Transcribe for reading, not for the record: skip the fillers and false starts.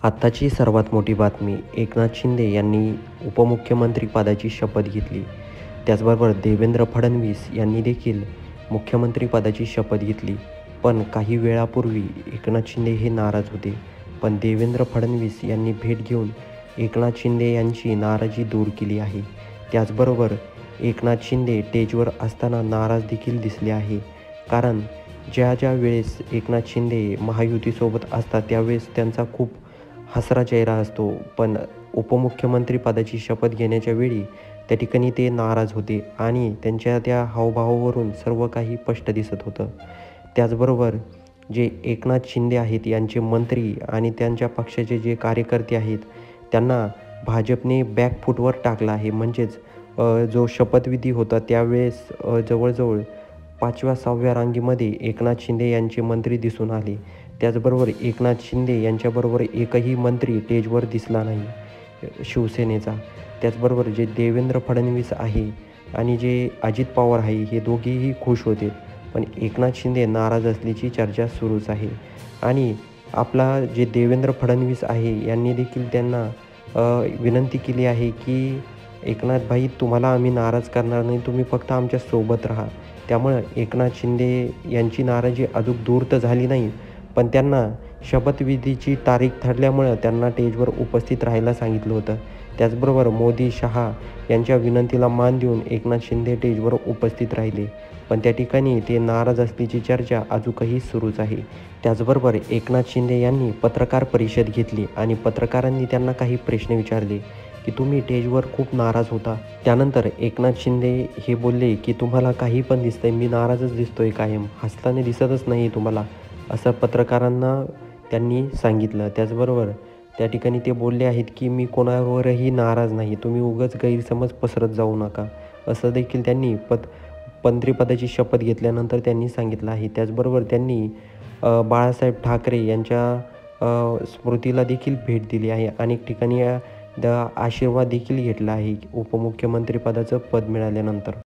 आत्ताची सर्वात मोठी बातमी एकनाथ शिंदे यांनी उपमुख्यमंत्री पदाची शपथ घेतली. त्याचबरोबर देवेंद्र फडणवीस यांनी देखील मुख्यमंत्री पदाची शपथ घेतली. पण काही वेळापूर्वी एकनाथ शिंदे हे नाराज होते. पण देवेंद्र फडणवीस यांनी भेट घेऊन एकनाथ शिंदे यांची नाराजी दूर केली आहे. त्याचबरोबर एकनाथ शिंदे स्टेजवर असताना नाराज देखील दिसले आहे. कारण ज्या वेळेस एकनाथ शिंदे महायुतीसोबत असतात त्यावेळेस त्यांचा खूप हसरा चेहरा असतो. पण उपमुख्यमंत्री पदाची शपथ घेण्याच्या वेळी त्या ठिकाणी ते नाराज होते आणि त्यांच्या त्या हावभावावरून सर्व काही स्पष्ट दिसत होतं. त्याचबरोबर जे एकनाथ शिंदे आहेत यांचे मंत्री आणि त्यांच्या पक्षाचे जे कार्यकर्ते आहेत त्यांना भाजपने बॅकफूटवर टाकलं आहे. म्हणजेच जो शपथविधी होता त्यावेळेस जवळजवळ 5व्या-6व्या रांगेमध्ये एकनाथ शिंदे यांचे मंत्री दिसून आले. त्याचबरोबर एकनाथ शिंदे यांच्याबरोबर एकही मंत्री स्टेजवर दिसला नाही शिवसेनेचा. त्याचबरोबर जे देवेंद्र फडणवीस आहे आणि जे अजित पवार आहे हे दोघेही खुश होते. पण एकनाथ शिंदे नाराज असल्याची चर्चा सुरूच आहे. आणि आपला जे देवेंद्र फडणवीस आहे यांनी देखील त्यांना विनंती केली आहे की एकनाथ भाई, तुम्हाला आम्ही नाराज करणार नाही, तुम्ही फक्त आमच्या सोबत राहा. त्यामुळं एकनाथ शिंदे यांची नाराजी अजून दूर तर झाली नाही, पण त्यांना शपथविधीची तारीख ठरल्यामुळं त्यांना स्टेजवर उपस्थित राहायला सांगितलं होतं. त्याचबरोबर मोदी, शहा यांच्या विनंतीला मान देऊन एकनाथ शिंदे स्टेजवर उपस्थित राहिले. पण त्या ठिकाणी ते नाराज असल्याची चर्चा अजूनही सुरूच आहे. त्याचबरोबर एकनाथ शिंदे यांनी पत्रकार परिषद घेतली आणि पत्रकारांनी त्यांना काही प्रश्न विचारले की तुम्ही स्टेजवर खूप नाराज होता. त्यानंतर एकनाथ शिंदे हे बोलले की तुम्हाला काही पण दिसतंय, मी नाराजच दिसतोय कायम, हसताना दिसतच नाही तुम्हाला, असं पत्रकारांना त्यांनी सांगितलं. त्याचबरोबर त्या ठिकाणी ते बोलले आहेत की मी कोणावरही नाराज नाही, तुम्ही उगाच गैरसमज पसरत जाऊ नका, असं देखील त्यांनी मंत्रिपदाची शपथ घेतल्यानंतर त्यांनी सांगितलं आहे. त्याचबरोबर त्यांनी बाळासाहेब ठाकरे यांच्या स्मृतीला देखील भेट दिली आहे. अनेक ठिकाणी आशीर्वाद देखील घेतला आहे उपमुख्यमंत्रीपदाचं पद मिळाल्यानंतर.